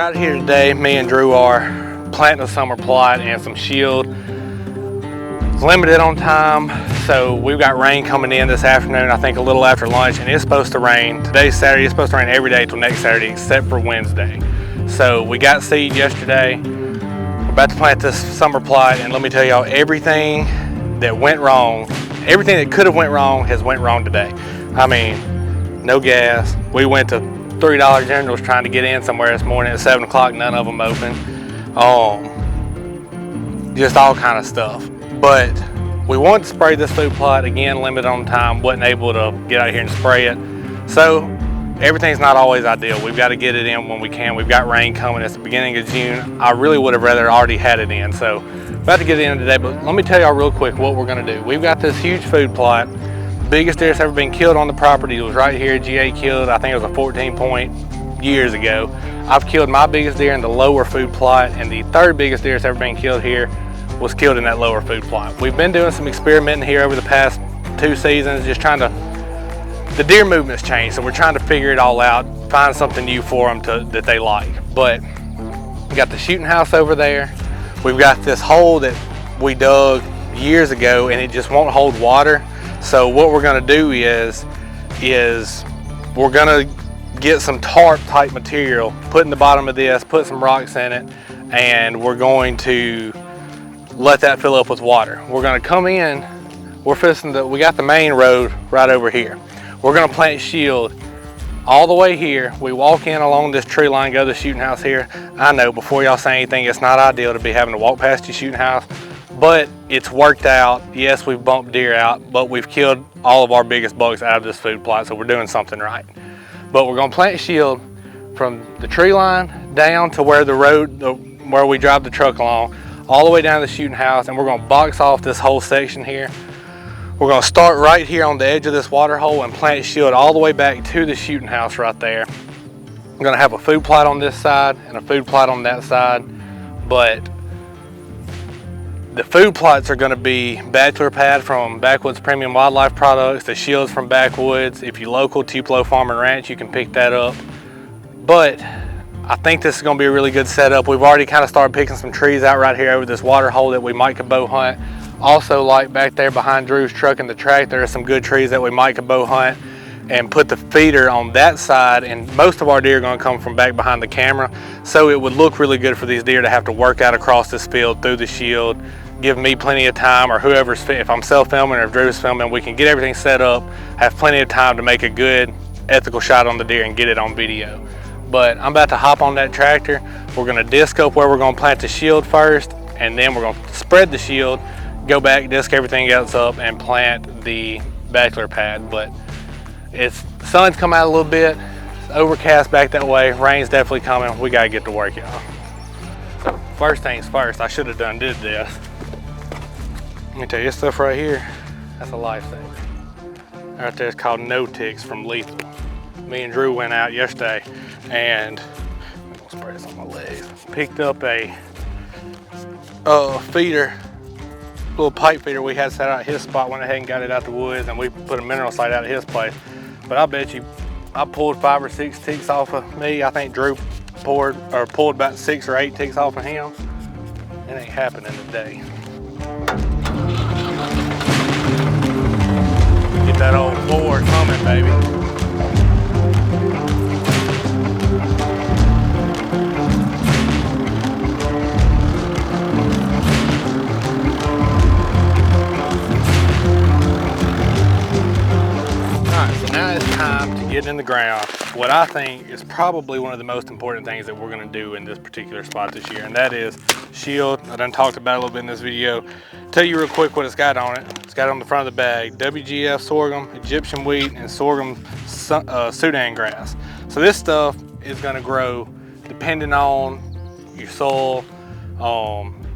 out here today, me and Drew are planting a summer plot and some shield. It's limited on time, so we've got rain coming in this afternoon, I think a little after lunch, and it's supposed to rain. Today's Saturday, it's supposed to rain every day till next Saturday except for Wednesday. So we got seed yesterday. We're about to plant this summer plot, and let me tell y'all, everything that went wrong, everything that could have went wrong has went wrong today. I mean, no gas. We went to $3 Generals trying to get in somewhere this morning at 7 o'clock, none of them open. Just all kind of stuff. But we wanted to spray this food plot, again, limited on time, wasn't able to get out here and spray it. So everything's not always ideal. We've got to get it in when we can. We've got rain coming. It's the beginning of June. I really would have rather already had it in. So about to get it in today, but let me tell y'all real quick what we're gonna do. We've got this huge food plot. Biggest deer that's ever been killed on the property was right here. GA killed, I think it was a 14 point years ago. I've killed my biggest deer in the lower food plot, and the third biggest deer that's ever been killed here was killed in that lower food plot. We've been doing some experimenting here over the past 2 seasons, just trying to, the deer movement's changed, so we're trying to figure it all out, find something new for them that they like. But we got the shooting house over there. We've got this hole that we dug years ago, and it just won't hold water. So what we're gonna do is we're gonna get some tarp type material, put in the bottom of this, put some rocks in it, and we're going to let that fill up with water. We're gonna come in, we got the main road right over here. We're gonna plant shield all the way here. We walk in along this tree line, go to the shooting house here. I know, before y'all say anything, it's not ideal to be having to walk past your shooting house, but it's worked out. Yes, we've bumped deer out, but we've killed all of our biggest bucks out of this food plot, so we're doing something right. But we're gonna plant shield from the tree line down to where the road, where we drive the truck along, all the way down to the shooting house, and we're gonna box off this whole section here. We're gonna start right here on the edge of this water hole and plant shield all the way back to the shooting house right there. I'm gonna have a food plot on this side and a food plot on that side, but the food plots are gonna be Bachelor Pad from Backwoods Premium Wildlife Products, the shields from Backwoods. If you're local, Tupelo Farm and Ranch, you can pick that up. But I think this is gonna be a really good setup. We've already kind of started picking some trees out right here over this water hole that we might could bow hunt. Also, like back there behind Drew's truck in the track, there are some good trees that we might could bow hunt and put the feeder on that side, and most of our deer are gonna come from back behind the camera. So it would look really good for these deer to have to work out across this field through the shield, give me plenty of time, or whoever's, if I'm self-filming or if Drew's filming, we can get everything set up, have plenty of time to make a good ethical shot on the deer and get it on video. But I'm about to hop on that tractor. We're gonna disc up where we're gonna plant the shield first, and then we're gonna spread the shield, go back, disc everything else up, and plant the Bachelor Pad. But the sun's come out a little bit, it's overcast back that way, rain's definitely coming. We gotta get to work, y'all. So first things first, I should have did this. Let me tell you, this stuff right here, that's a lifesaver. Right there, it's called No Ticks from Lethal. Me and Drew went out yesterday and, I'm gonna spray this on my legs, picked up a feeder, little pipe feeder we had set out at his spot, went ahead and got it out the woods, and we put a mineral site out at his place. But I bet you, I pulled 5 or 6 ticks off of me. I think Drew pulled about 6 or 8 ticks off of him. It ain't happening today. Get that old boar coming, baby. Getting in the ground, what I think is probably one of the most important things that we're going to do in this particular spot this year, and that is shield. I done talked about it a little bit in this video. Tell you real quick what it's got on it. It's got on the front of the bag WGF sorghum, Egyptian wheat, and sorghum Sudan grass. So this stuff is going to grow depending on your soil,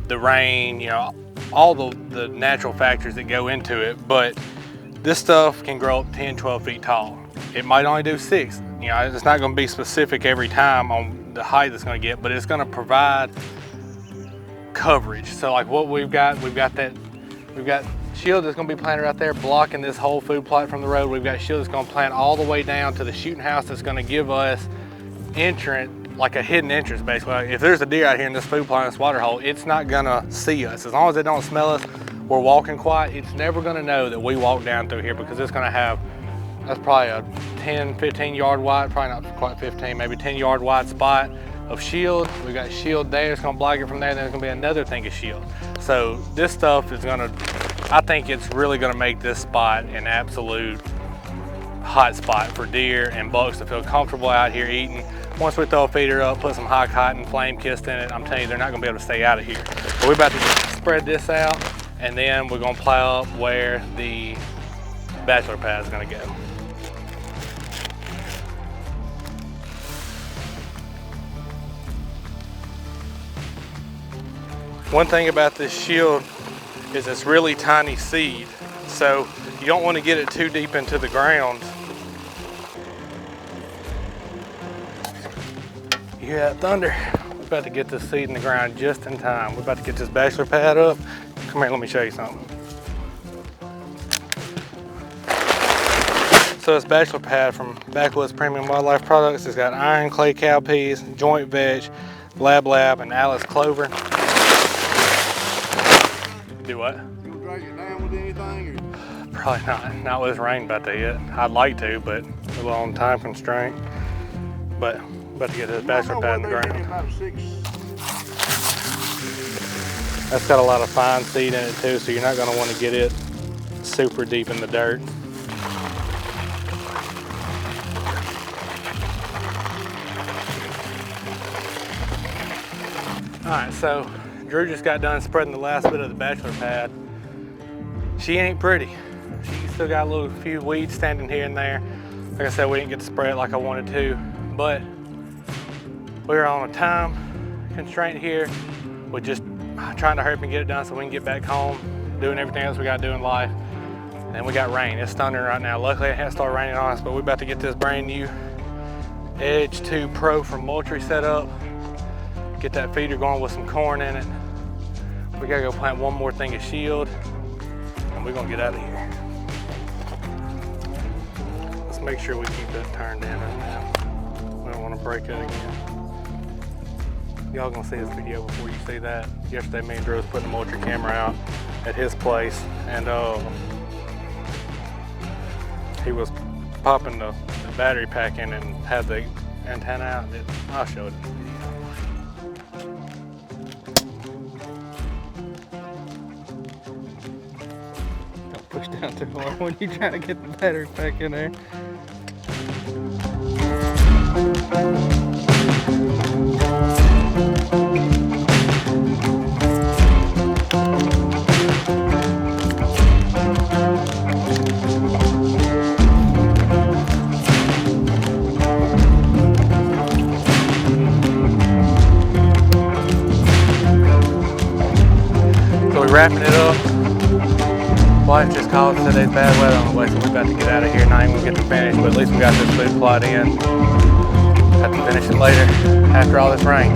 the rain, you know, all the natural factors that go into it. But this stuff can grow up 10, 12 feet tall. It might only do 6. You know, it's not going to be specific every time on the height it's going to get, but it's going to provide coverage. So like what we've got shield that's going to be planted right there blocking this whole food plot from the road. We've got shield that's going to plant all the way down to the shooting house that's going to give us entrance like a hidden interest basically. If there's a deer out here in this food plot in this water hole, it's not gonna see us. As long as they don't smell us, we're walking quiet, it's never gonna know that we walk down through here, because it's gonna have, that's probably a 10, 15 yard wide, probably not quite 15, maybe 10 yard wide spot of shield. We got shield there, it's gonna block it from there, then there's gonna be another thing of shield. So this stuff is gonna, I think it's really gonna make this spot an absolute hot spot for deer and bucks to feel comfortable out here eating. Once we throw a feeder up, put some high cotton flame kissed in it, I'm telling you, they're not gonna be able to stay out of here. But we're about to just spread this out, and then we're gonna plow up where the Bachelor Pad is gonna go. One thing about this shield is it's really tiny seed, so you don't want to get it too deep into the ground. You hear that thunder? We're about to get this seed in the ground just in time. We're about to get this Bachelor Pad up. Come here, let me show you something. So this Bachelor Pad from Backwoods Premium Wildlife Products. It's got iron clay cowpeas, joint veg, lab, and Alice clover. Do what? You gonna drag it down with anything? Or? Probably not with this rain about to hit. I'd like to, but a little on time constraint. But about to get this Bachelor Pad in the ground. That's got a lot of fine seed in it too, so you're not gonna want to get it super deep in the dirt. All right, so Drew just got done spreading the last bit of the Bachelor Pad. She ain't pretty. She still got a few weeds standing here and there. Like I said, we didn't get to spray it like I wanted to, but we're on a time constraint here. We're just trying to hurry up and get it done so we can get back home, doing everything else we got to do in life. And we got rain. It's thundering right now. Luckily, it hasn't started raining on us, but we're about to get this brand new Edge 2 Pro from Moultrie set up. Get that feeder going with some corn in it. We gotta go plant one more thing of shield, and we're gonna get out of here. Let's make sure we keep that turned in right now. We don't wanna break it again. Y'all gonna see this video before you see that. Yesterday, me and Drew was putting a Moultrie camera out at his place, and he was popping the battery pack in and had the antenna out. I'll show it. Push down too hard when you're trying to get the battery pack in there. So we're wrapping it up. Wife just called and said there's bad weather on the way, so we're about to get out of here. Not even gonna get to finish, but at least we got this food plot in. Have to finish it later after all this rain.